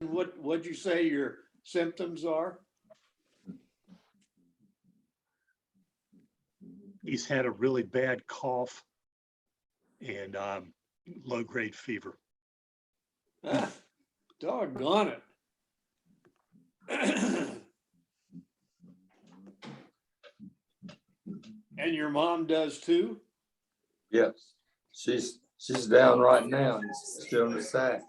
What'd you say your symptoms are? He's had a really bad cough and low-grade fever. Ah, doggone it. And your mom does too? Yes, she's down right now and still in the sack.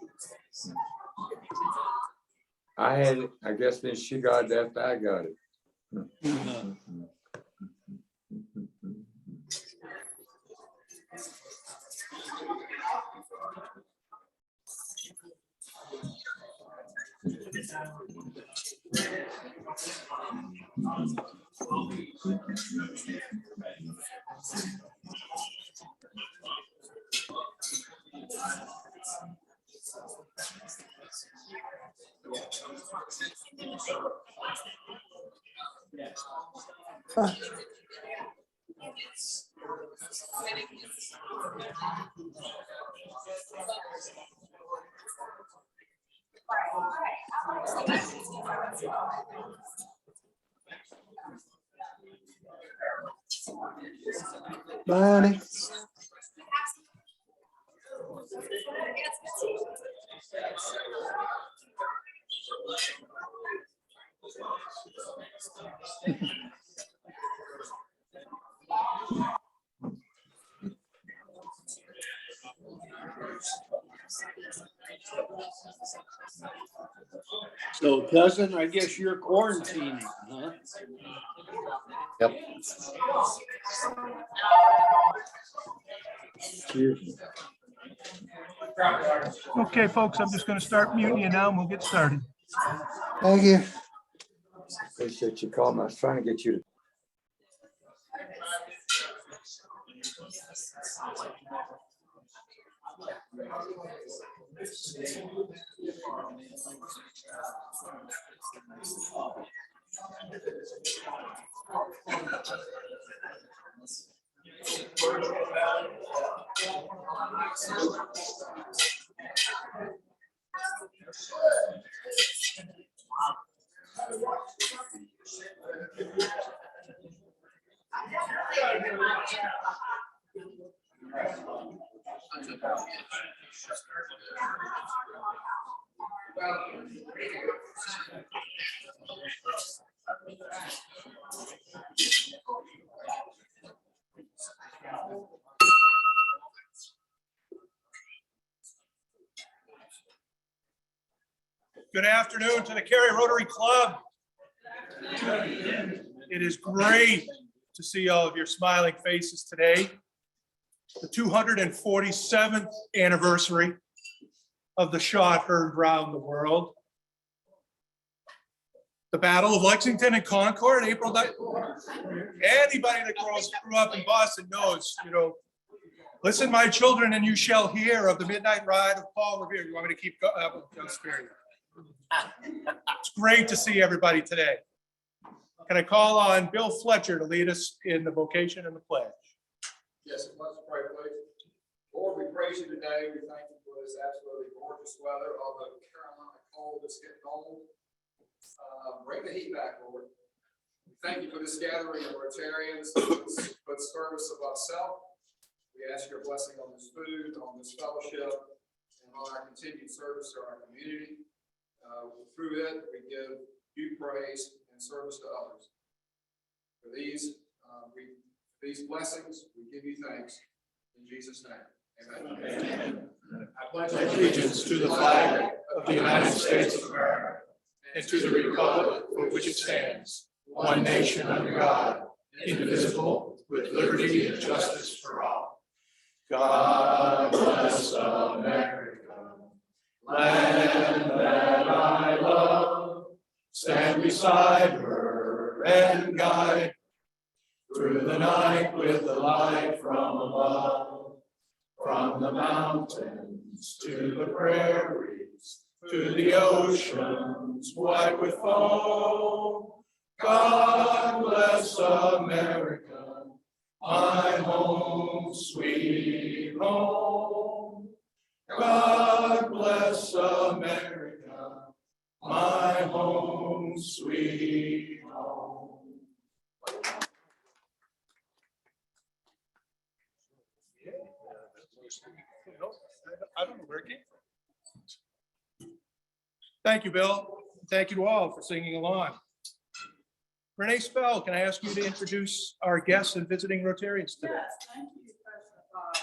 I had it, I guess then she got it after I got it. Bonnie. So cousin, I guess you're quarantining, huh? Yep. Okay, folks, I'm just going to start muting you now and we'll get started. Thank you. Appreciate you calling. I was trying to get you to. Good afternoon to the Cary Rotary Club. It is great to see all of your smiling faces today. The 247th anniversary of the shot heard round the world. The Battle of Lexington and Concord, April 9th. Anybody that grew up in Boston knows, listen, my children, and you shall hear of the midnight ride of Paul Revere. You want me to keep going? It's great to see everybody today. Can I call on Bill Fletcher to lead us in the vocation and the pledge? Yes, let's pray, please. Lord, we praise you today. We thank you for this absolutely gorgeous weather, although Carolina cold is getting old. Bring the heat back, Lord. We thank you for this gathering of Rotarians for the service of ourselves. We ask your blessing on this food, on this fellowship, and on our continued service to our community. Through it, we give you praise and service to others. For these blessings, we give you thanks in Jesus' name. Amen. I pledge allegiance to the flag of the United States of America and to the republic for which it stands, one nation under God, indivisible, with liberty and justice for all. God bless America, land that I love. Stand beside her and guide through the night with the light from above. From the mountains to the prairies, to the oceans white with foam. God bless America, my home, sweet home. God bless America, my home, sweet home. I don't know where it came from. Thank you, Bill. Thank you all for singing along. Renee Spell, can I ask you to introduce our guests and visiting Rotarians today? Yes, thank you, President Bob.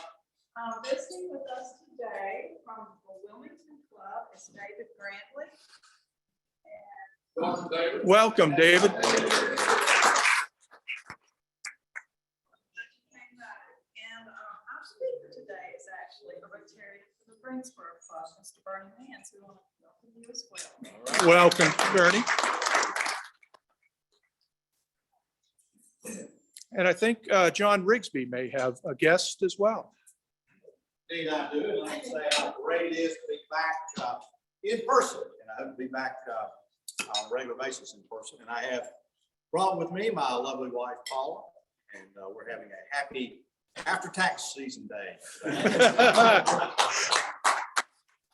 Visiting with us today from the Wilmington Club is David Grantley. Welcome, David. Welcome, David. And our speaker today is actually a Rotarian for the Greensboro Club, Mr. Bernie Mann, so we want to welcome you as well. Welcome, Bernie. And I think John Rigsby may have a guest as well. Indeed, I do. And let me say how great it is to be back in person. And I hope to be back on a regular basis in person. And I have brought with me my lovely wife, Paula, and we're having a happy after-tax season day.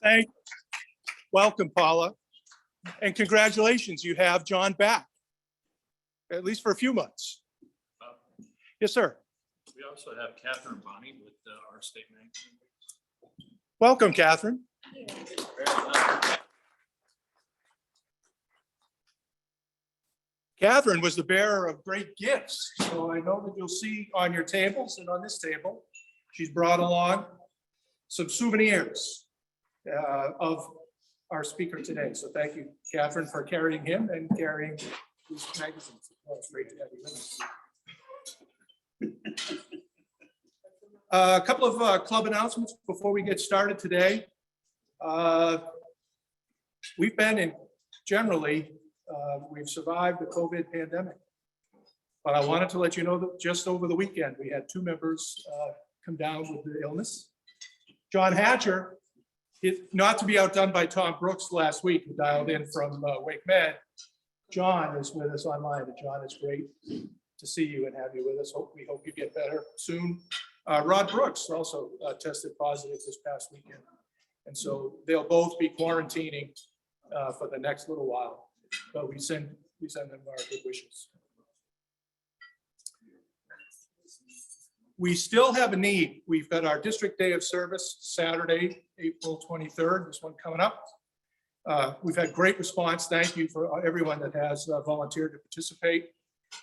Thank you. Welcome, Paula. And congratulations, you have John back, at least for a few months. Yes, sir. We also have Catherine Bonnie with our state magazine. Welcome, Catherine. Catherine was the bearer of great gifts. So I know that you'll see on your tables and on this table, she's brought along some souvenirs of our speaker today. So thank you, Catherine, for carrying him and carrying these magazines. Well, it's great to have you with us. A couple of club announcements before we get started today. We've been in, generally, we've survived the COVID pandemic. But I wanted to let you know that just over the weekend, we had 2 members come down with the illness. John Hatcher, not to be outdone by Tom Brooks last week, who dialed in from Wake Med. John is with us online, and John, it's great to see you and have you with us. We hope you get better soon. Rod Brooks also tested positive this past weekend. And so they'll both be quarantining for the next little while. But we send them our good wishes. We still have a need. We've got our district day of service Saturday, April 23rd, this one coming up. We've had great response. Thank you for everyone that has volunteered to participate.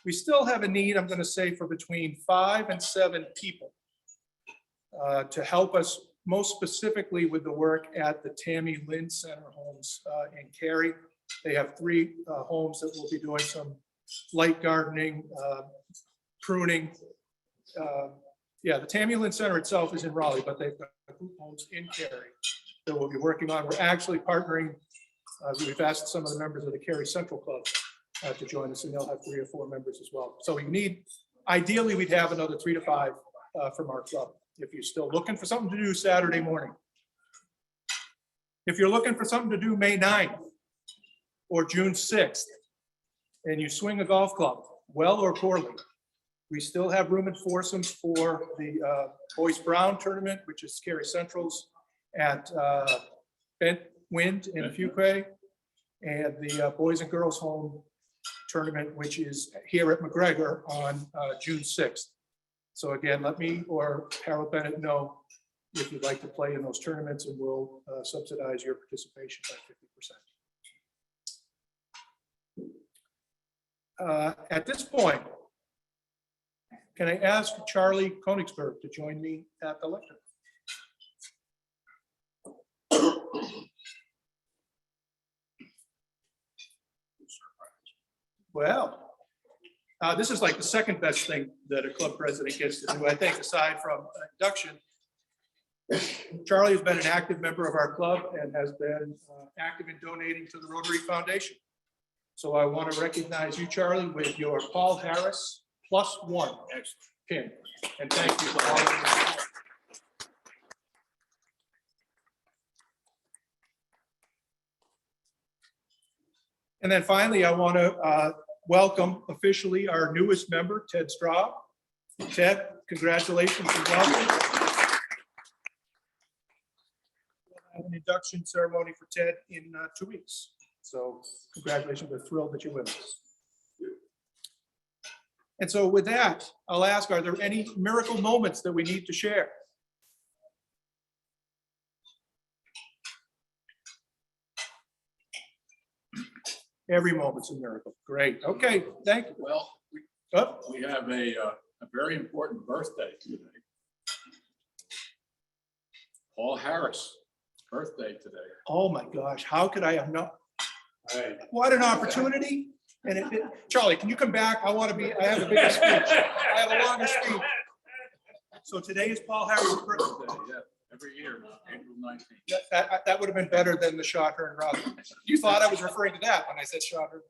We still have a need, I'm going to say, for between 5 and 7 people to help us most specifically with the work at the Tammy Lynn Center homes in Cary. They have 3 homes that will be doing some light gardening, pruning. The Tammy Lynn Center itself is in Raleigh, but they've got group homes in Cary that we'll be working on. We're actually partnering. We've asked some of the members of the Cary Central Club to join us, and they'll have 3 or 4 members as well. So we need, ideally, we'd have another 3 to 5 from our club. If you're still looking for something to do Saturday morning. If you're looking for something to do May 9th or June 6th, and you swing a golf club, well or poorly, we still have room in foursomes for the Boys Brown tournament, which is Cary Central's at Bent Wind in Fuquay, and the Boys and Girls Home tournament, which is here at McGregor on June 6th. So again, let me or Harold Bennett know if you'd like to play in those tournaments, and we'll subsidize your participation by 50%. At this point, can I ask Charlie Konigsberg to join me at the lectern? Well, this is like the second best thing that a club president gets to do, I think, aside from induction. Charlie has been an active member of our club and has been active in donating to the Rotary Foundation. So I want to recognize you, Charlie, with your Paul Harris +1 pin. And thank you for all of you. And then finally, I want to welcome officially our newest member, Ted Straub. Ted, congratulations and welcome. We'll have an induction ceremony for Ted in 2 weeks. So congratulations, we're thrilled that you're with us. And so with that, I'll ask, are there any miracle moments that we need to share? Every moment's a miracle. Great. Okay, thank you. Well, Oh, we have a very important birthday today. Paul Harris, birthday today. oh my gosh, how could I have not? What an opportunity. And Charlie, can you come back? I have a bigger speech. I have a longer speech. So today is Paul Harris' birthday. Yeah, every year, April 19th. That would have been better than the shot heard rather. You thought I was referring to that when I said shot heard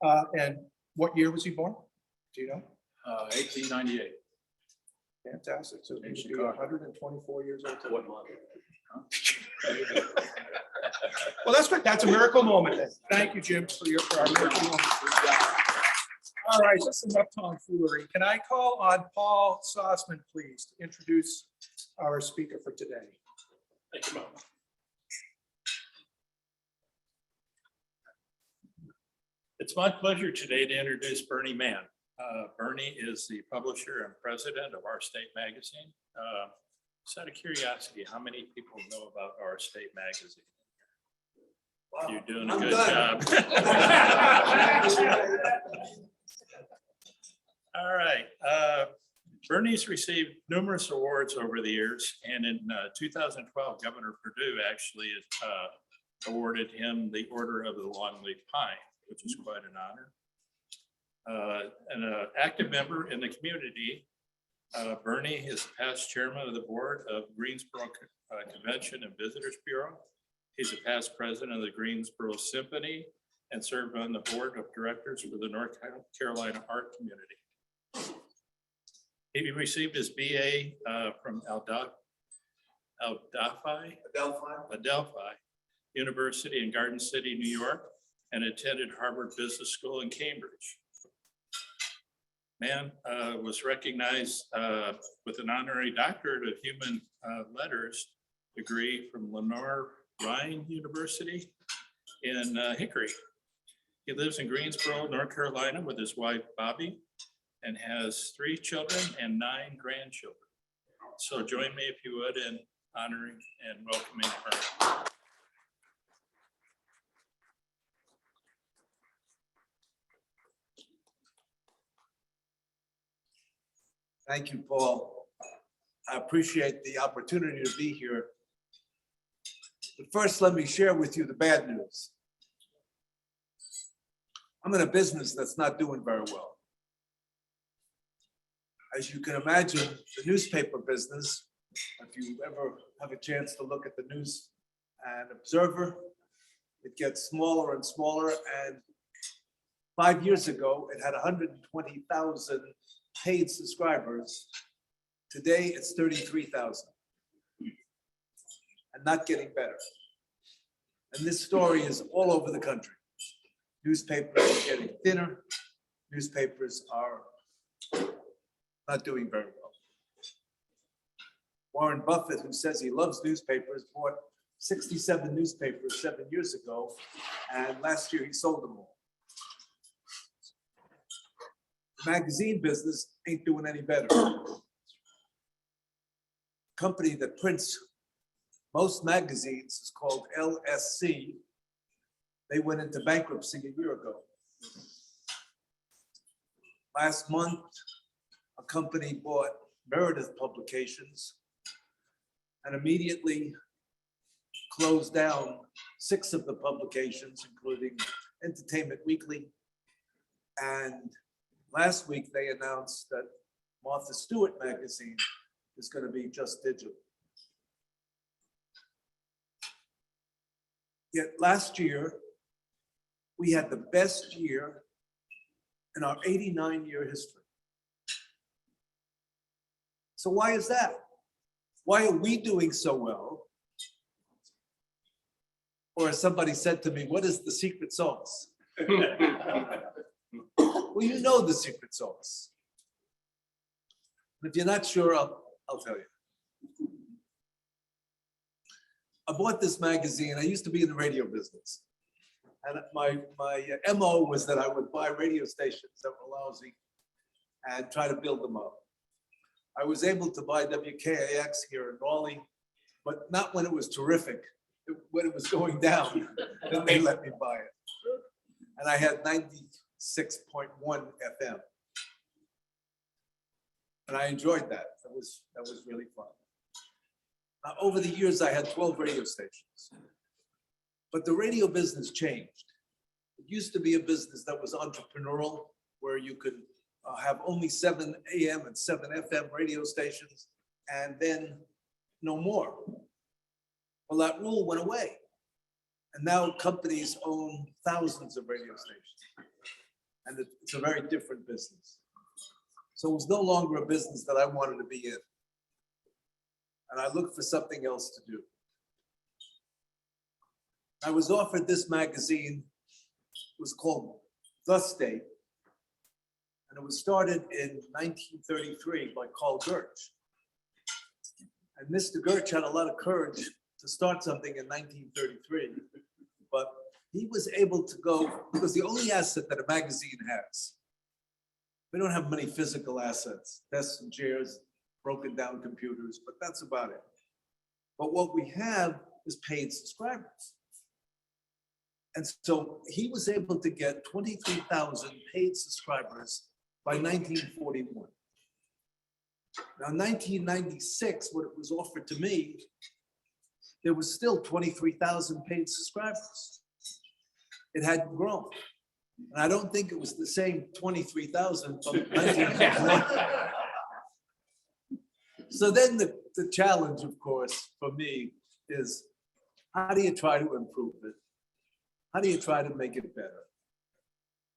rather. And what year was he born? Do you know? 1898. Fantastic. So In he should be Chicago. 124 years old. today. What month? Well, that's good. That's a miracle moment then. Thank you, Jim, for our miracle moment. All right, that's enough tomfoolery. Can I call on Paul Sossman, please, to introduce our speaker for today? Thank you, Mom. It's my pleasure today to introduce Bernie Mann. Bernie is the publisher and president of Our State magazine. Just out of curiosity, how many people know about Our State magazine? You're doing a good job. All right. Bernie's received numerous awards over the years, and in 2012, Governor Perdue actually awarded him the Order of the Longleaf Pine, which is quite an honor. And an active member in the community, Bernie is past chairman of the board of Greensboro Convention and Visitors Bureau. He's a past president of the Greensboro Symphony and served on the board of directors for the North Carolina art community. He received his BA from Adelphi University in Garden City, New York, and attended Harvard Business School in Cambridge. Mann was recognized with an honorary doctorate of human letters degree from Lenore Ryan University in Hickory. He lives in Greensboro, North Carolina with his wife, Bobby, and has 3 children and 9 grandchildren. So join me if you would in honoring and welcoming her. Thank you, Paul. I appreciate the opportunity to be here. But first, let me share with you the bad news. I'm in a business that's not doing very well. As you can imagine, the newspaper business, if you ever have a chance to look at the News and Observer, it gets smaller and smaller. And 5 years ago, it had 120,000 paid subscribers. Today, it's 33,000 and not getting better. And this story is all over the country. Newspapers are getting thinner. Newspapers are not doing very well. Warren Buffett, who says he loves newspapers, bought 67 newspapers 7 years ago, and last year he sold them all. The magazine business ain't doing any better. The company that prints most magazines is called LSC. They went into bankruptcy a year ago. Last month, a company bought Meredith Publications and immediately closed down 6 of the publications, including Entertainment Weekly. And last week, they announced that Martha Stewart magazine is going to be just digital. Yet last year, we had the best year in our 89-year history. So why is that? Why are we doing so well? Or as somebody said to me, what is the secret sauce? Well, you know the secret sauce. If you're not sure, I'll tell you. I bought this magazine. I used to be in the radio business. And my MO was that I would buy radio stations that were lousy and try to build them up. I was able to buy WKAX here in Raleigh, but not when it was terrific. When it was going down, then they let me buy it. And I had 96.1 FM. And I enjoyed that. That was really fun. Over the years, I had 12 radio stations. But the radio business changed. It used to be a business that was entrepreneurial, where you could have only 7 AM and 7 FM radio stations, and then no more. Well, that rule went away. And now companies own thousands of radio stations. And it's a very different business. So it was no longer a business that I wanted to be in. And I looked for something else to do. I was offered this magazine. It was called The State. And it was started in 1933 by Carl Gertz. And Mr. Gertz had a lot of courage to start something in 1933, but he was able to go, because the only asset that a magazine has, we don't have many physical assets, desks and chairs, broken down computers, but that's about it. But what we have is paid subscribers. And so he was able to get 23,000 paid subscribers by 1941. Now, 1996, when it was offered to me, there was still 23,000 paid subscribers. It hadn't grown. And I don't think it was the same 23,000 from 1941. So then the challenge, of course, for me is, how do you try to improve it? How do you try to make it better?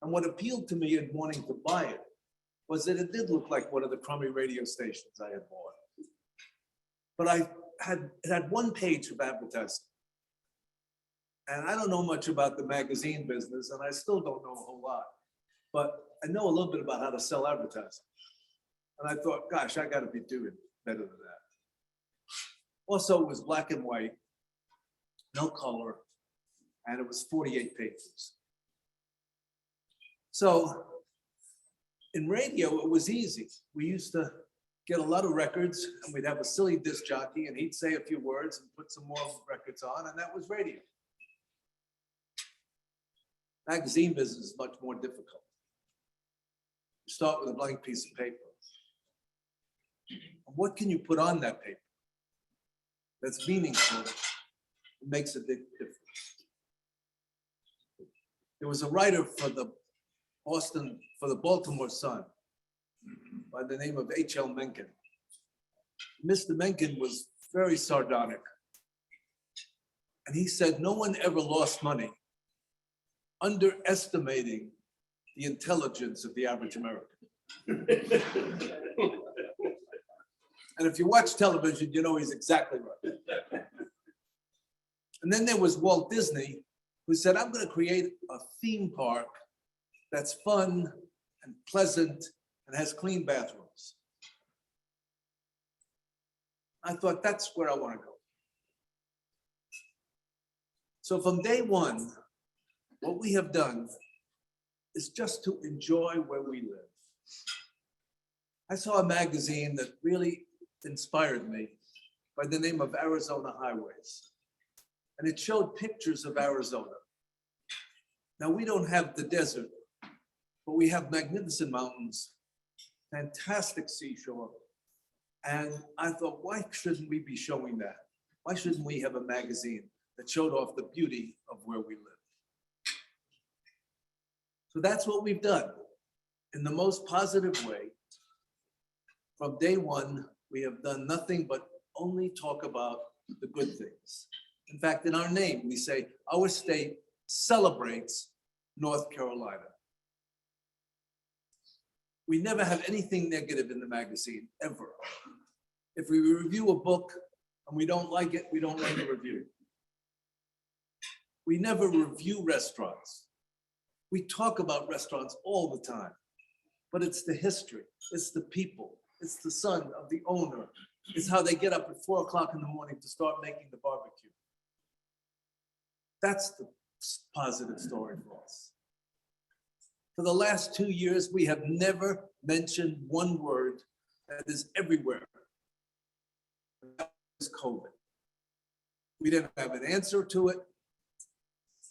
And what appealed to me in wanting to buy it was that it did look like one of the crummy radio stations I had bought. But it had one page of advertising. And I don't know much about the magazine business, and I still don't know a whole lot. But I know a little bit about how to sell advertising. And I thought, gosh, I gotta be doing better than that. Also, it was black and white, no color, and it was 48 pages. So in radio, it was easy. We used to get a lot of records, and we'd have a silly disc jockey, and he'd say a few words and put some more records on, and that was radio. Magazine business is much more difficult. You start with a blank piece of paper. And what can you put on that paper that's meaningful? It makes a big difference. There was a writer for the Baltimore Sun by the name of H.L. Mencken. Mr. Mencken was very sardonic. And he said, no one ever lost money underestimating the intelligence of the average American. And if you watch television, you know he's exactly right. And then there was Walt Disney, who said, I'm going to create a theme park that's fun and pleasant and has clean bathrooms. I thought, that's where I want to go. So from day one, what we have done is just to enjoy where we live. I saw a magazine that really inspired me by the name of Arizona Highways. And it showed pictures of Arizona. Now, we don't have the desert, but we have magnificent mountains, fantastic seashore. And I thought, why shouldn't we be showing that? Why shouldn't we have a magazine that showed off the beauty of where we live? So that's what we've done in the most positive way. From day one, we have done nothing but only talk about the good things. In fact, in our name, we say our state celebrates North Carolina. We never have anything negative in the magazine, ever. If we review a book and we don't like it, we don't write a review. We never review restaurants. We talk about restaurants all the time, but it's the history, it's the people, it's the son of the owner. It's how they get up at 4 o'clock in the morning to start making the barbecue. That's positive story for us. For the last 2 years, we have never mentioned one word that is everywhere. That is COVID. We didn't have an answer to it,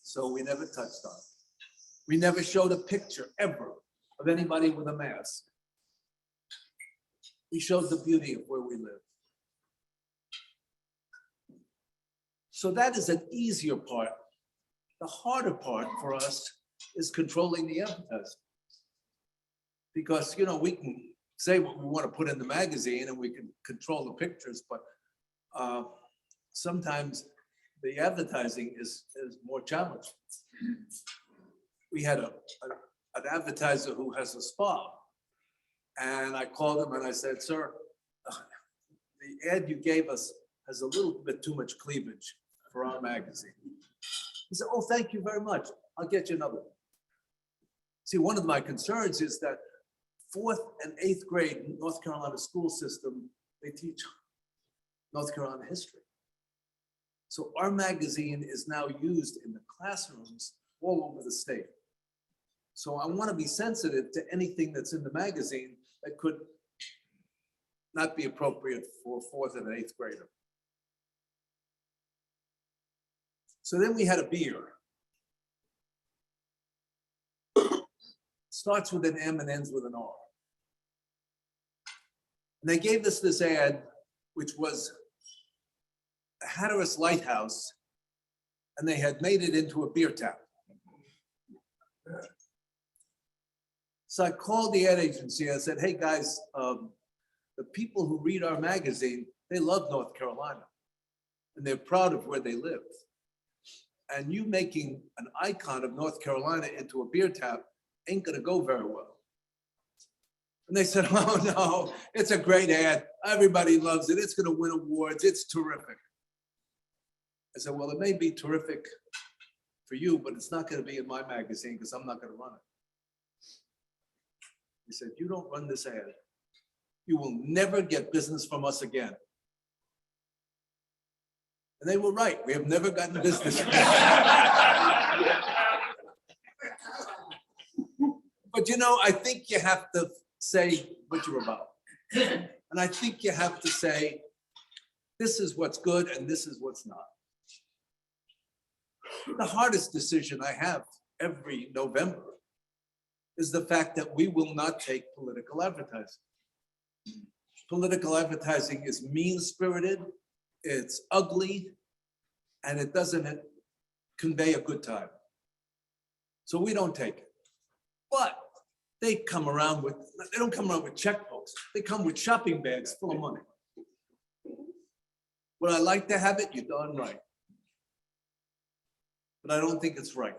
so we never touched on it. We never showed a picture ever of anybody with a mask. We showed the beauty of where we live. So that is an easier part. The harder part for us is controlling the advertising. Because, you know, we can say what we want to put in the magazine and we can control the pictures, but sometimes the advertising is more challenging. We had an advertiser who has a spa. And I called him and I said, sir, the ad you gave us has a little bit too much cleavage for our magazine. He said, oh, thank you very much. I'll get you another one. See, one of my concerns is that 4th and 8th grade North Carolina school system, they teach North Carolina history. So our magazine is now used in the classrooms all over the state. So I want to be sensitive to anything that's in the magazine that could not be appropriate for a 4th and 8th grader. So then we had a beer. Starts with an M and ends with an R. And they gave us this ad, which was the Hatteras Lighthouse, and they had made it into a beer tap. So I called the ad agency. I said, hey guys, the people who read our magazine, they love North Carolina and they're proud of where they live. And you making an icon of North Carolina into a beer tap ain't gonna go very well. And they said, oh no, it's a great ad. Everybody loves it. It's gonna win awards. It's terrific. I said, well, it may be terrific for you, but it's not gonna be in my magazine because I'm not gonna run it. He said, you don't run this ad, you will never get business from us again. And they were right. We have never gotten business. But you know, I think you have to say what you're about. And I think you have to say, this is what's good and this is what's not. The hardest decision I have every November is the fact that we will not take political advertising. Political advertising is mean-spirited, it's ugly, and it doesn't convey a good time. So we don't take it. But they don't come around with checkbooks. They come with shopping bags full of money. Would I like to have it? You're darn right. But I don't think it's right.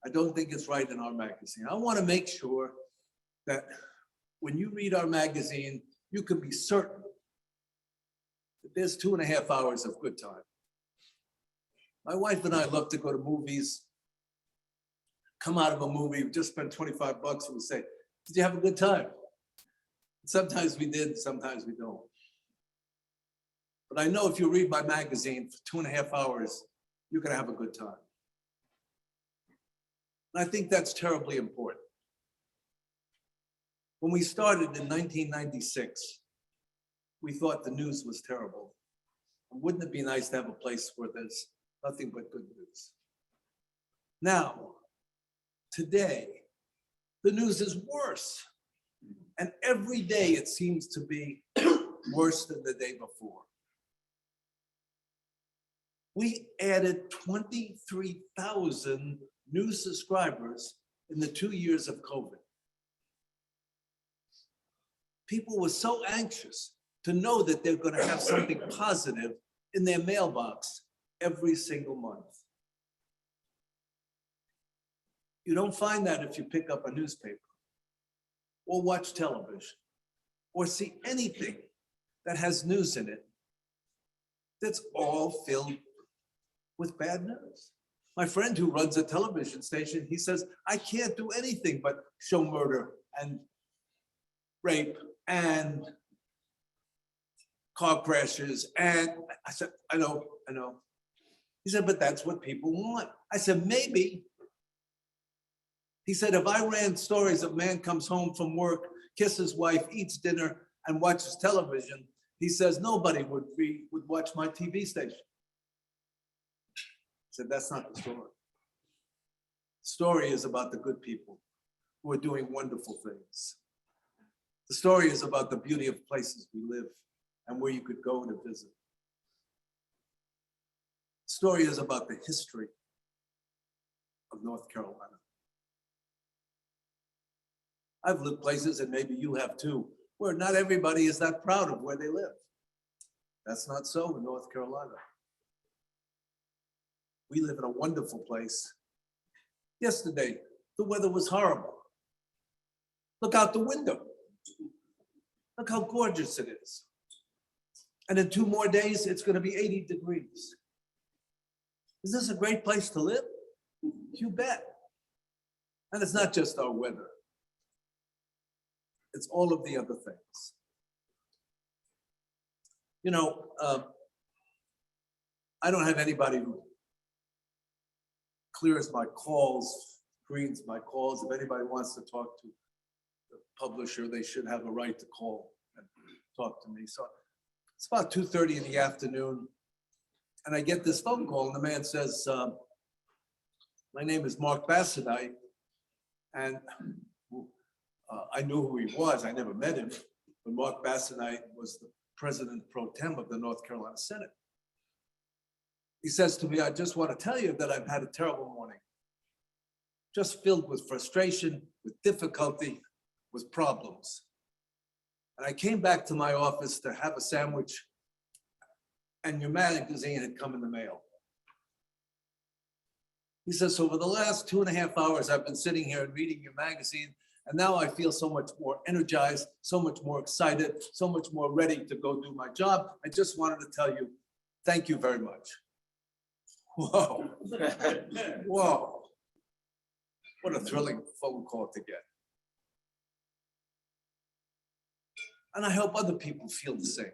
I don't think it's right in our magazine. I want to make sure that when you read our magazine, you can be certain that there's 2.5 hours of good time. My wife and I love to go to movies, come out of a movie, we just spent $25 and we say, did you have a good time? Sometimes we did, sometimes we don't. But I know if you read my magazine for 2.5 hours, you're gonna have a good time. And I think that's terribly important. When we started in 1996, we thought the news was terrible. And wouldn't it be nice to have a place where there's nothing but good news? Now, today, the news is worse. And every day it seems to be worse than the day before. We added 23,000 new subscribers in the 2 years of COVID. People were so anxious to know that they're going to have something positive in their mailbox every single month. You don't find that if you pick up a newspaper or watch television or see anything that has news in it that's all filled with bad news. My friend who runs a television station, he says, I can't do anything but show murder and rape and car crashes. And I said, I know. He said, but that's what people want. I said, maybe. He said, if I ran stories of man comes home from work, kisses wife, eats dinner, and watches television, he says, nobody would watch my TV station. I said, that's not the story. The story is about the good people who are doing wonderful things. The story is about the beauty of places we live and where you could go to visit. The story is about the history of North Carolina. I've lived places, and maybe you have too, where not everybody is that proud of where they live. That's not so in North Carolina. We live in a wonderful place. Yesterday, the weather was horrible. Look out the window. Look how gorgeous it is. And in 2 more days, it's going to be 80 degrees. Is this a great place to live? You bet. And it's not just our weather. It's all of the other things. You know, I don't have anybody who clears my calls, screens my calls. If anybody wants to talk to the publisher, they should have a right to call and talk to me. So it's about 2:30 in the afternoon, and I get this phone call, and the man says, my name is Mark Bassadite, and I knew who he was. I never met him, but Mark Bassadite was the president pro tem of the North Carolina Senate. He says to me, I just want to tell you that I've had a terrible morning, just filled with frustration, with difficulty, with problems. And I came back to my office to have a sandwich, and your magazine had come in the mail. He says, so for the last 2.5 hours, I've been sitting here and reading your magazine, and now I feel so much more energized, so much more excited, so much more ready to go do my job. I just wanted to tell you, thank you very much. Whoa. Whoa. What a thrilling phone call to get. And I hope other people feel the same.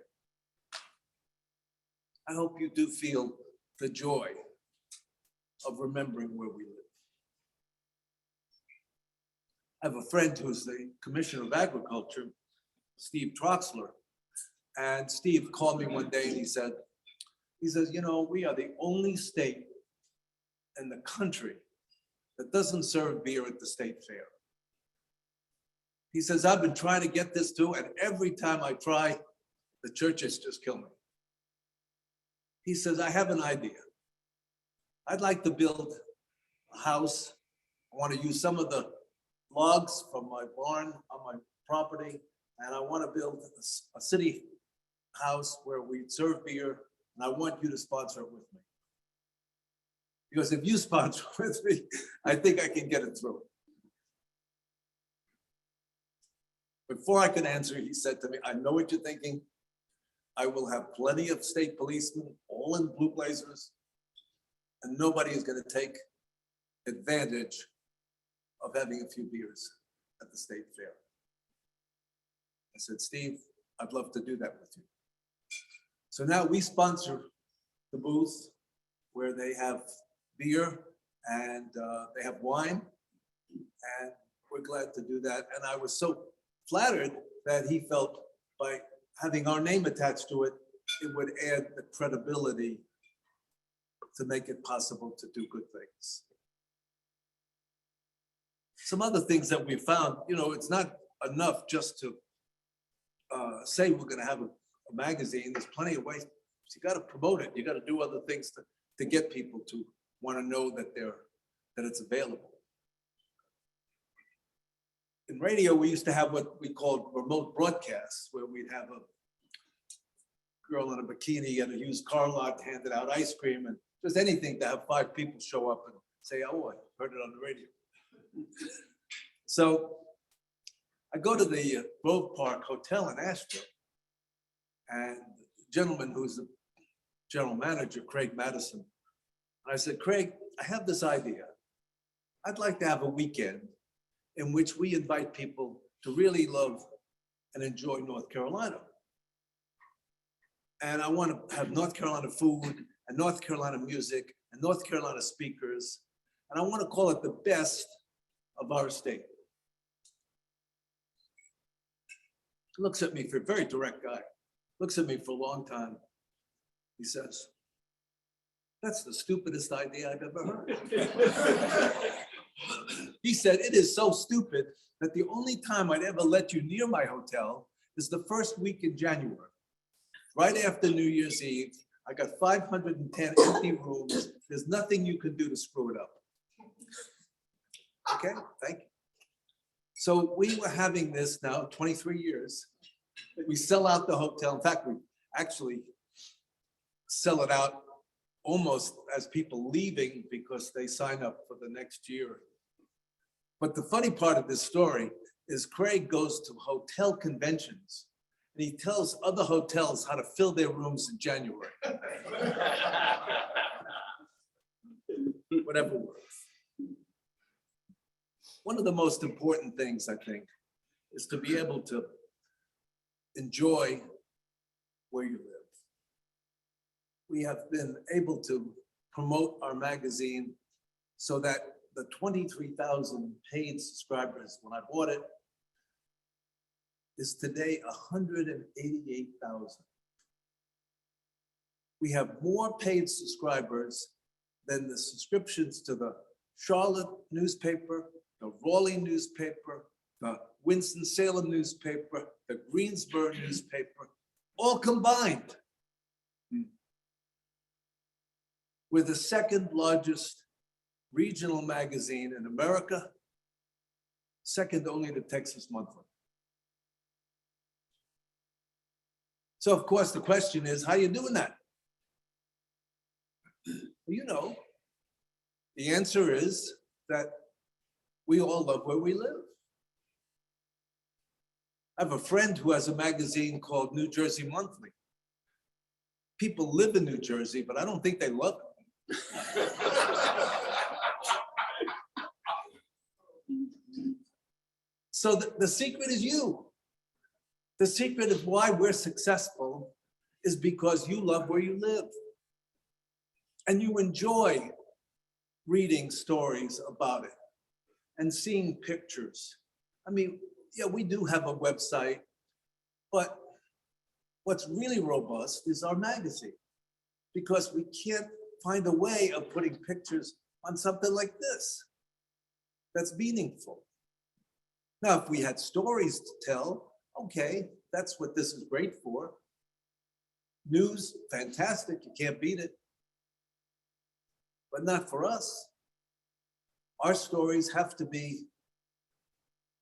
I hope you do feel the joy of remembering where we live. I have a friend who's the Commissioner of Agriculture, Steve Troxler. And Steve called me one day and he says, you know, we are the only state in the country that doesn't serve beer at the state fair. He says, I've been trying to get this too, and every time I try, the churches just kill me. He says, I have an idea. I'd like to build a house. I want to use some of the logs from my barn on my property, and I want to build a city house where we serve beer, and I want you to sponsor it with me. Because if you sponsor with me, I think I can get it through. Before I could answer, he said to me, I know what you're thinking. I will have plenty of state policemen, all in blue blazers, and nobody is going to take advantage of having a few beers at the state fair. I said, Steve, I'd love to do that with you. So now we sponsor the booth where they have beer and they have wine, and we're glad to do that. And I was so flattered that he felt by having our name attached to it, it would add the credibility to make it possible to do good things. Some other things that we found, you know, it's not enough just to say we're going to have a magazine. There's plenty of ways. You got to promote it. You got to do other things to get people to want to know that it's available. In radio, we used to have what we called remote broadcasts, where we'd have a girl in a bikini at a used car lot handed out ice cream and just anything to have 5 people show up and say, oh, I heard it on the radio. So I go to the Grove Park Hotel in Asheville, and the gentleman who's the general manager, Craig Madison, I said, Craig, I have this idea. I'd like to have a weekend in which we invite people to really love and enjoy North Carolina. And I want to have North Carolina food and North Carolina music and North Carolina speakers, and I want to call it the best of our state. Looks at me, for a very direct guy, looks at me for a long time. He says, "That's the stupidest idea I've ever heard." He said, "It is so stupid that the only time I'd ever let you near my hotel is the first week in January. Right after New Year's Eve, I got 510 empty rooms. There's nothing you can do to screw it up." Okay, thank you. So we were having this now 23 years. We sell out the hotel. In fact, we actually sell it out almost as people leaving because they sign up for the next year. But the funny part of this story is Craig goes to hotel conventions and he tells other hotels how to fill their rooms in January. Whatever works. One of the most important things, I think, is to be able to enjoy where you live. We have been able to promote our magazine so that the 23,000 paid subscribers when I bought it is today 188,000. We have more paid subscribers than the subscriptions to the Charlotte newspaper, the Raleigh newspaper, the Winston-Salem newspaper, the Greensboro newspaper, all combined. We're the second largest regional magazine in America, second only to Texas Monthly. So of course, the question is, how are you doing that? Well, you know, the answer is that we all love where we live. I have a friend who has a magazine called New Jersey Monthly. People live in New Jersey, but I don't think they love it. So the secret is you. The secret of why we're successful is because you love where you live. And you enjoy reading stories about it and seeing pictures. I mean, yeah, we do have a website, but what's really robust is our magazine, because we can't find a way of putting pictures on something like this that's meaningful. Now, if we had stories to tell, okay, that's what this is great for. News, fantastic, you can't beat it. But not for us. Our stories have to be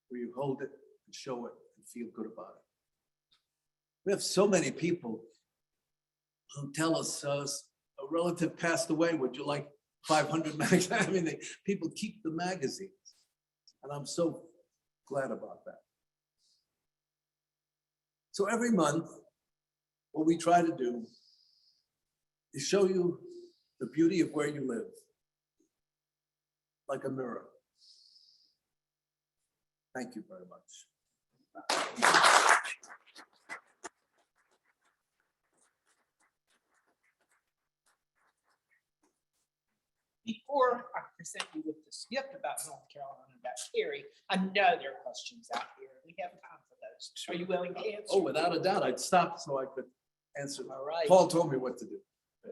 where you hold it and show it and feel good about it. We have so many people who tell us a relative passed away, would you like 500 magazines? I mean, people keep the magazines. And I'm so glad about that. So every month, what we try to do is show you the beauty of where you live, like a mirror. Thank you very much. Before I present you with this gift about North Carolina and about Cary, I know there are questions out here. We have time for those. Are you willing to answer? Oh, without a doubt, I'd stop so I could answer. All right. Paul told me what to do.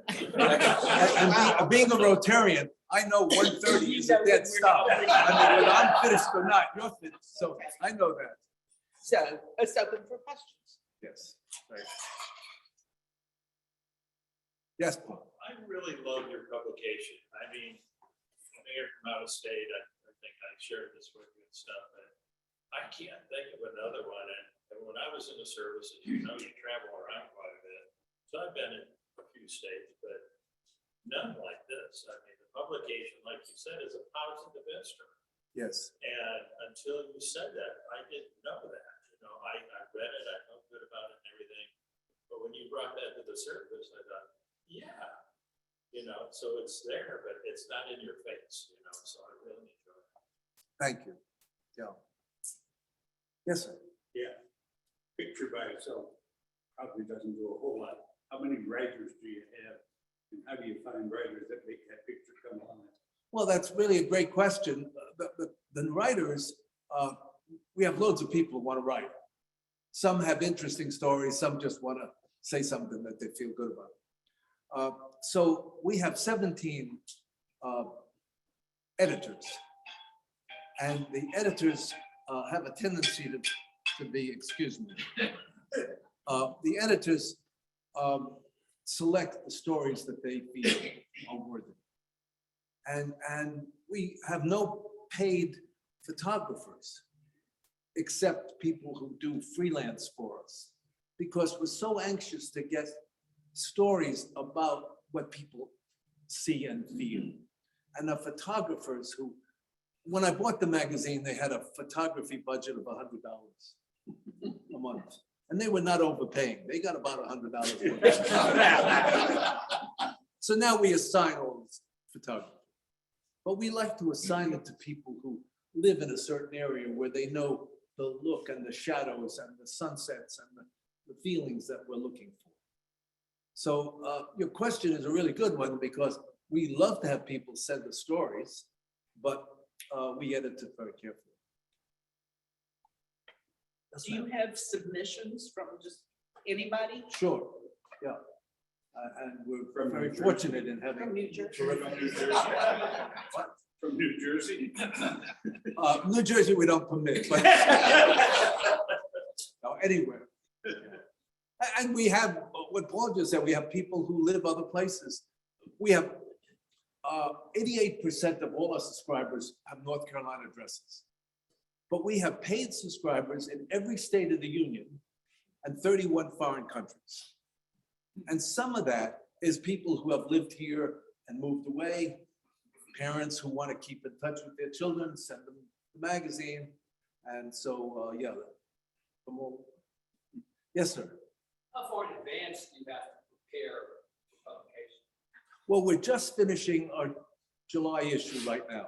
And being a Rotarian, I know 1:30 is a dead stop. I mean, whether I'm finished or not, you're finished. So I know that. So it's open for questions. Yes. Right. Yes, Paul. I really love your publication. I mean, coming here from out of state, I think I shared this with you and stuff, but I can't think of another one. And when I was in the service, as you know, you travel around quite a bit. So I've been in a few states, but none like this. I mean, the publication, like you said, is a positive instrument. Yes. And until you said that, I didn't know that. You know, I read it, I felt good about it and everything. But when you brought that to the surface, I thought, yeah, you know, so it's there, but it's not in your face, you know, so I really enjoy it. Thank you. Yeah. Yes, sir. Yeah. Picture by itself probably doesn't do a whole lot. How many writers do you have And how do you find writers that make that picture come on? Well, that's really a great question. The writers, we have loads of people who want to write. Some have interesting stories, some just want to say something that they feel good about. So we have 17 editors. And the editors have a tendency to be, excuse me, the editors select the stories that they feel are worthy. And we have no paid photographers, except people who do freelance for us, because we're so anxious to get stories about what people see and feel. And the photographers who, when I bought the magazine, they had a photography budget of $100 a month. And they were not overpaying. They got about $100 worth. So now we assign all this photography. But we like to assign it to people who live in a certain area where they know the look and the shadows and the sunsets and the feelings that we're looking for. So your question is a really good one, because we love to have people send us stories, but we edit it very carefully. Do you have submissions from just anybody? Sure, yeah. And we're very fortunate in having. From New Jersey? What? From New Jersey? New Jersey, we don't permit, but no, anywhere. And we have, what Paul just said, we have people who live other places. We have 88% of all our subscribers have North Carolina addresses. But we have paid subscribers in every state of the union and 31 foreign countries. And some of that is people who have lived here and moved away, parents who want to keep in touch with their children, send them the magazine. And so, yeah. Yes, sir. How far in advance do you have to prepare for publication? Well, we're just finishing our July issue right now.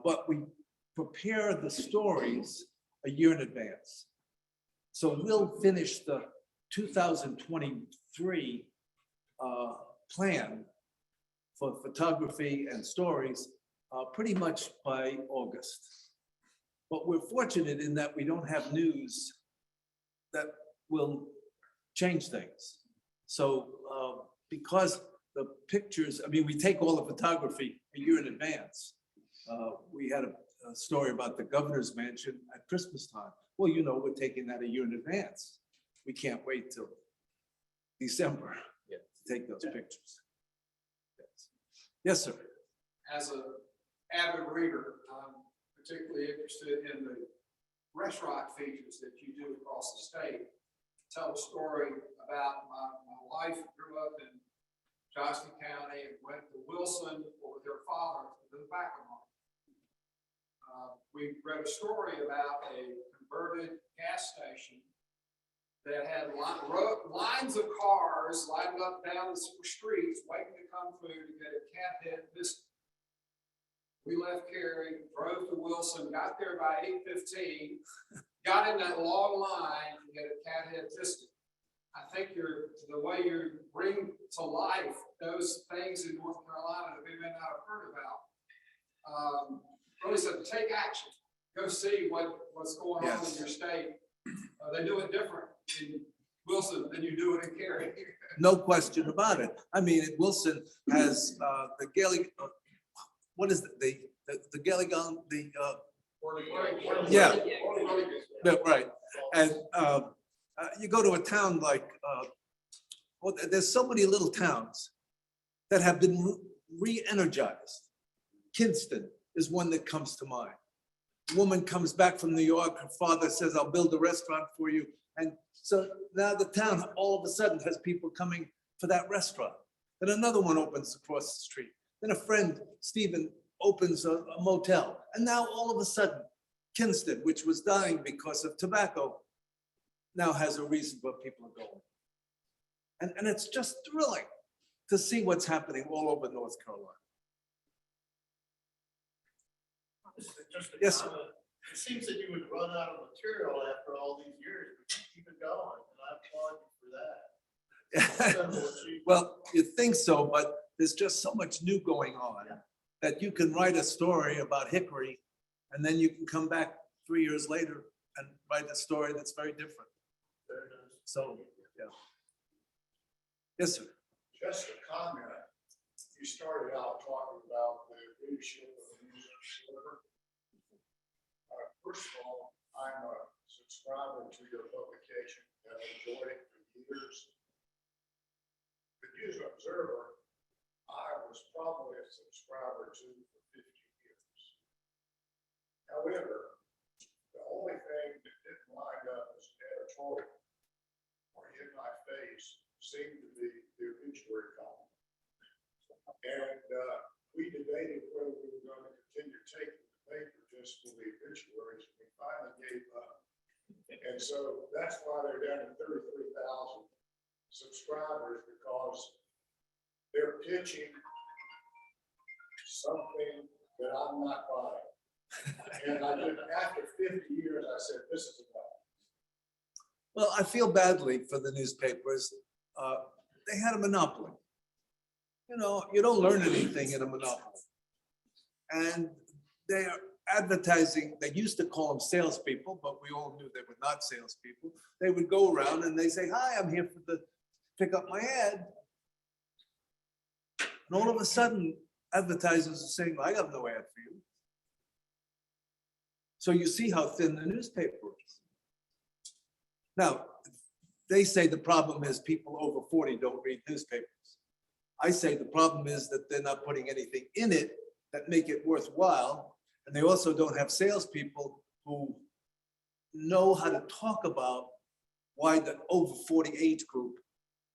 But we prepare the stories a year in advance. So we'll finish the 2023 plan for photography and stories pretty much by August. But we're fortunate in that we don't have news that will change things. So because the pictures, I mean, we take all the photography a year in advance. We had a story about the governor's mansion at Christmas time. Well, you know, we're taking that a year in advance. We can't wait till December to take those pictures. Yes, sir. As an avid reader, I'm particularly interested in the restaurant features that you do across the state. Tell a story about my wife grew up in Johnston County and went to Wilson with her father to the back of home. We read a story about a converted gas station that had lines of cars lined up down the streets waiting to come through to get a cat head biscuit. We left Cary, drove to Wilson, got there by 8:15, got in that long line to get a cat head biscuit. I think the way you bring to life those things in North Carolina that we may not have heard about. Really said, take action. Go see what's going on in your state. They do it different in Wilson than you do it in Cary. No question about it. I mean, Wilson has the Gaelic, what is it? The Gaelic, yeah, right. And you go to a town like, well, there's so many little towns that have been re-energized. Kinston is one that comes to mind. A woman comes back from New York, her father says, I'll build a restaurant for you. And so now the town all of a sudden has people coming for that restaurant. Then another one opens across the street. Then a friend, Stephen, opens a motel. And now all of a sudden, Kinston, which was dying because of tobacco, now has a reason where people are going. And it's just thrilling to see what's happening all over North Carolina. Yes, sir. It seems that you would run out of material after all these years, but you keep it going, and I applaud you for that. Well, you think so, but there's just so much new going on that you can write a story about Hickory and then you can come back 3 years later and write a story that's very different. So, yeah. Yes, sir. Just a comment. You started out talking about the leadership of the newspaper. First of all, I'm a subscriber to your publication and I've enjoyed it for years. The News Observer, I was probably a subscriber to for 50 years. However, the only thing that didn't line up as an editorial or in my face seemed to be the obituary column. And we debated whether we were going to continue taking the paper just for the obituaries. We finally gave up. And so that's why they're down to 33,000 subscribers, because they're pitching something that I'm not buying. And I did, after 50 years, I said, this is enough. Well, I feel badly for the newspapers. They had a monopoly. You know, you don't learn anything in a monopoly. And they are advertising, they used to call them salespeople, but we all knew they were not salespeople. They would go around and they say, hi, I'm here to pick up my ad. And all of a sudden, advertisers are saying, I have no ad for you. So you see how thin the newspaper is. Now, they say the problem is people over 40 don't read newspapers. I say the problem is that they're not putting anything in it that make it worthwhile. And they also don't have salespeople who know how to talk about why the over 40 age group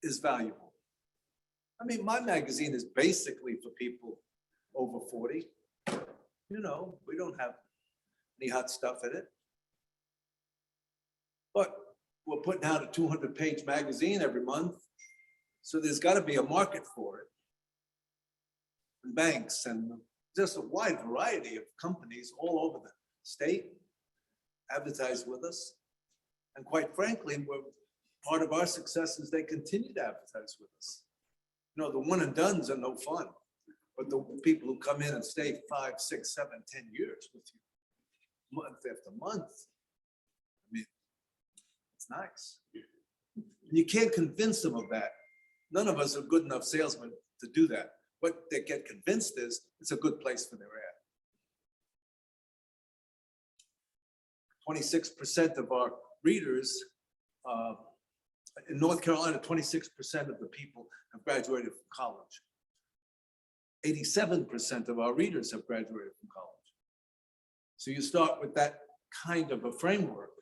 is valuable. I mean, my magazine is basically for people over 40. You know, we don't have any hot stuff in it. But we're putting out a 200-page magazine every month. So there's got to be a market for it. And banks and just a wide variety of companies all over the state advertise with us. And quite frankly, part of our success is they continue to advertise with us. You know, the one and dones are no fun, but the people who come in and stay 5, 6, 7, 10 years with you, month after month, I mean, it's nice. You can't convince them of that. None of us are good enough salesmen to do that. What they get convinced is it's a good place for their ad. 26% of our readers, in North Carolina, 26% of the people have graduated from college. 87% of our readers have graduated from college. So you start with that kind of a framework.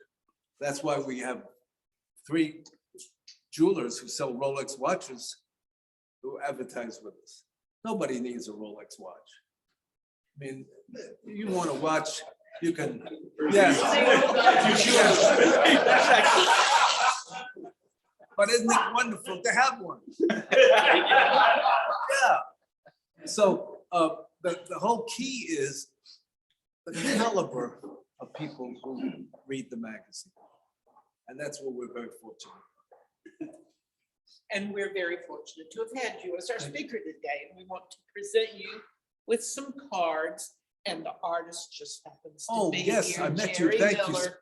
That's why we have 3 jewelers who sell Rolex watches who advertise with us. Nobody needs a Rolex watch. I mean, you want to watch, you can, yes. But isn't it wonderful to have one? Yeah. So the whole key is the caliber of people who read the magazine. And that's what we're very fortunate. And we're very fortunate to have had you as our speaker today. And we want to present you with some cards. And the artist just happens to be yes, here, I met Jerry you. Thank you. Miller.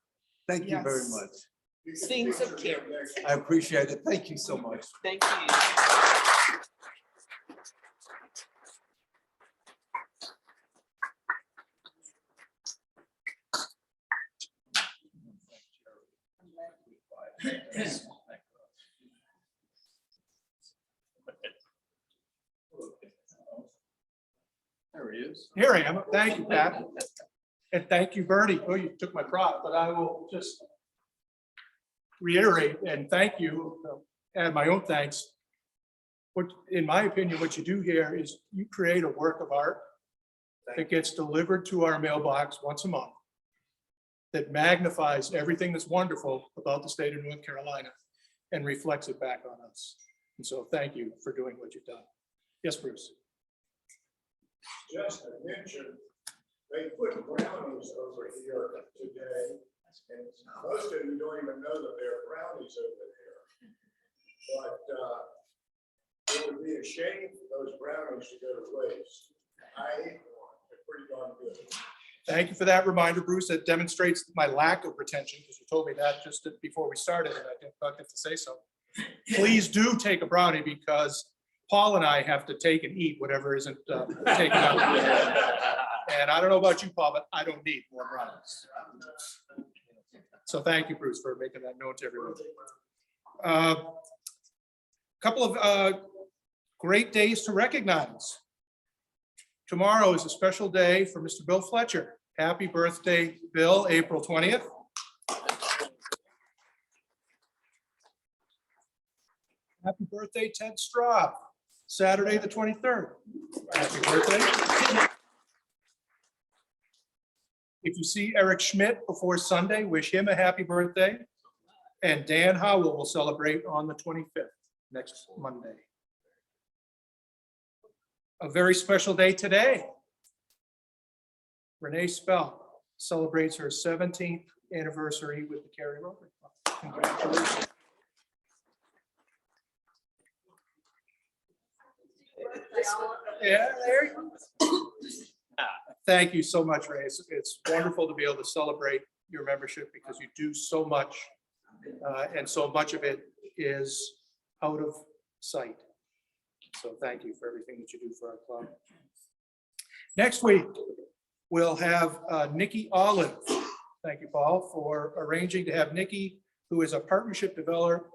Thank you very Yes. much. Scenes of Cary. I appreciate it. Thank you so much. Thank you. There he is. Here I am. Thank you, Pat. And thank you, Bernie. Oh, you took my prop, but I will just reiterate and thank you, add my own thanks. What, in my opinion, what you do here is you create a work of art that gets delivered to our mailbox once a month, that magnifies everything that's wonderful about the state of North Carolina and reflects it back on us. And so thank you for doing what you've done. Yes, Bruce. Just to mention, they put brownies over here today, and most of you don't even know that there are brownies over there. But it would be a shame for those brownies to go to waste. I ate one, they're pretty darn good. Thank you for that reminder, Bruce. That demonstrates my lack of retention, because you told me that just before we started, and I didn't thought to say so. Please do take a brownie, because Paul and I have to take and eat whatever isn't taken out. And I don't know about you, Paul, but I don't need more brownies. So thank you, Bruce, for making that known to everyone. Couple of great days to recognize. Tomorrow is a special day for Mr. Bill Fletcher. Happy birthday, Bill, April 20th. Happy birthday, Ted Straub, Saturday, the 23rd. Happy birthday. If you see Eric Schmidt before Sunday, wish him a happy birthday. And Dan Howell will celebrate on the 25th, next Monday. A very special day today. Renee Spell celebrates her 17th anniversary with the Cary Rotary Club. Congratulations. Yeah, there you go. Thank you so much, Renee. It's wonderful to be able to celebrate your membership, because you do so much, and so much of it is out of sight. So thank you for everything that you do for our club. Next week, we'll have Nikki Olive. Thank you, Paul, for arranging to have Nikki, who is a partnership developer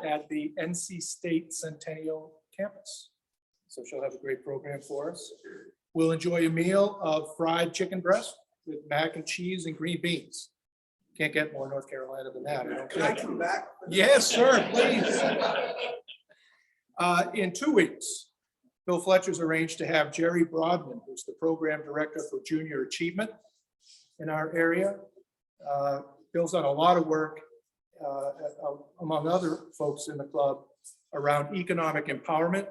at the NC State Centennial campus. So she'll have a great program for us. We'll enjoy a meal of fried chicken breast with mac and cheese and green beans. Can't get more North Carolina than that, I don't Can I think. come back? Yes, sir, please. In 2 weeks, Bill Fletcher's arranged to have Jerry Broadman, who's the program director for junior achievement in our area. Bill's done a lot of work, among other folks in the club, around economic empowerment.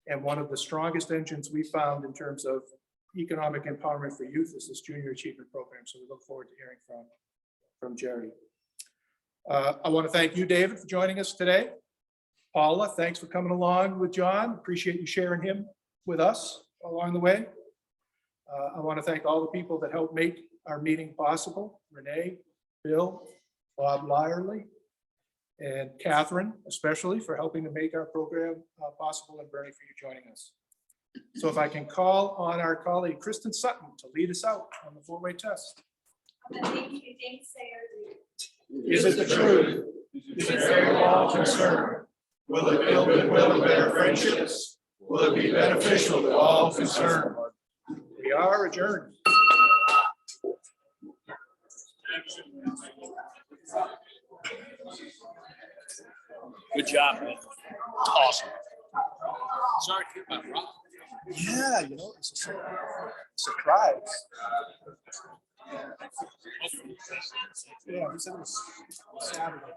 And one of the strongest engines we found in terms of economic empowerment for youth is this junior achievement program. So we look forward to hearing from Jerry. I want to thank you, David, for joining us today. Paula, thanks for coming along with John. Appreciate you sharing him with us along the way. I want to thank all the people that helped make our meeting possible. Renee, Bill, Bob Lyerly, and Catherine, especially, for helping to make our program possible, and Bernie, for you joining us. So if I can call on our colleague, Kristen Sutton, to lead us out on the four-way test. Is it the truth? Is it very long concern? Will it build goodwill and better friendships? Will it be beneficial to all concerned? We are adjourned. Good job, man. Awesome. Sorry to hear about Rob. Yeah, you know, it's a surprise. Yeah, he said it was Saturday.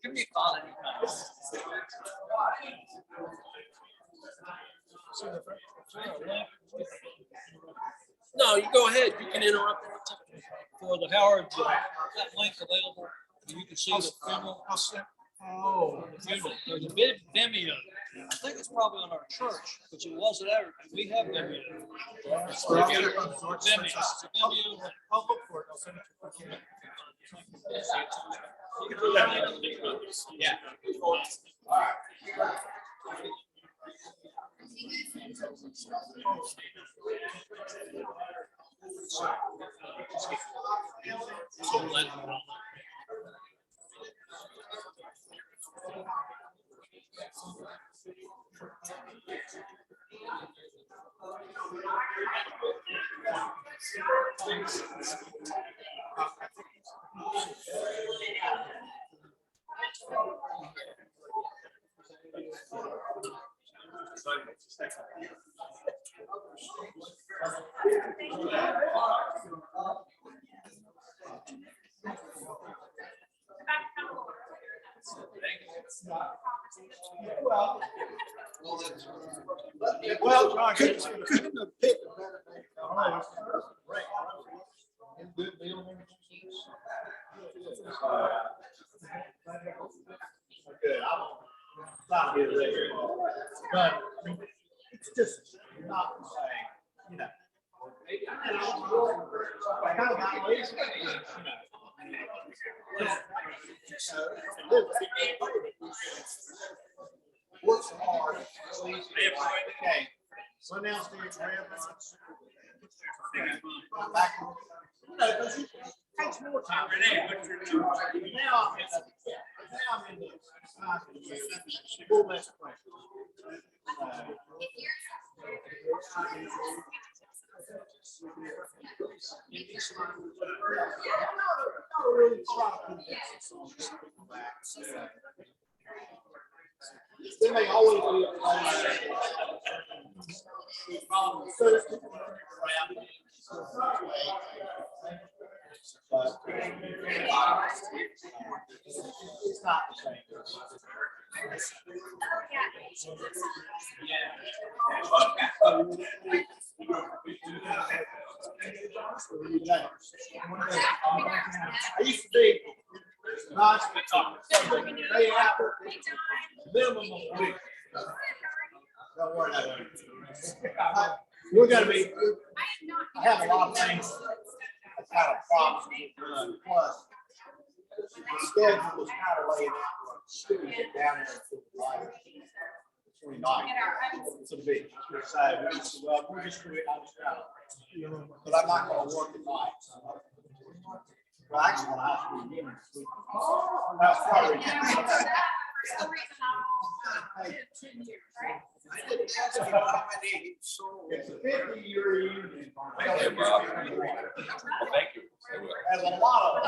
Give me a call. No, you go ahead. You can interrupt for the Howard. That link available. You can see the funeral. Oh, There's a big Vimeo. I think it's probably on our church, which it wasn't ever. We have Vimeo. I'll look for it. I'll send it to you. Yeah. Well, John, couldn't have picked a better name. Good deal. Okay, I'm not here today, but it's just not the same, you know. I kind of got lazy, you know. Works hard. Okay, so now Steve's red lunch. Back, you know, because it takes more time. Now I'm in the full mess of pressure. They may always be a but it's not the same. I used to be nice, they have minimum of a week. Don't worry about it. We're gonna be, I have a lot of things that's kind of problems with plus the schedule was kind of laid out. Should we get down there to the light? 29 to the beach. So well, we're just doing it on the ground. But I'm not gonna work at night. Well, actually, when I was doing it, that's part of it. It's a 50-year union. Thank you, Bob. Thank you. There's a lot of.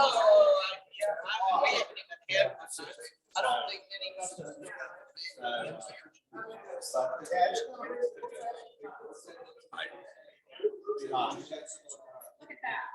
I don't think any of us. Look at that.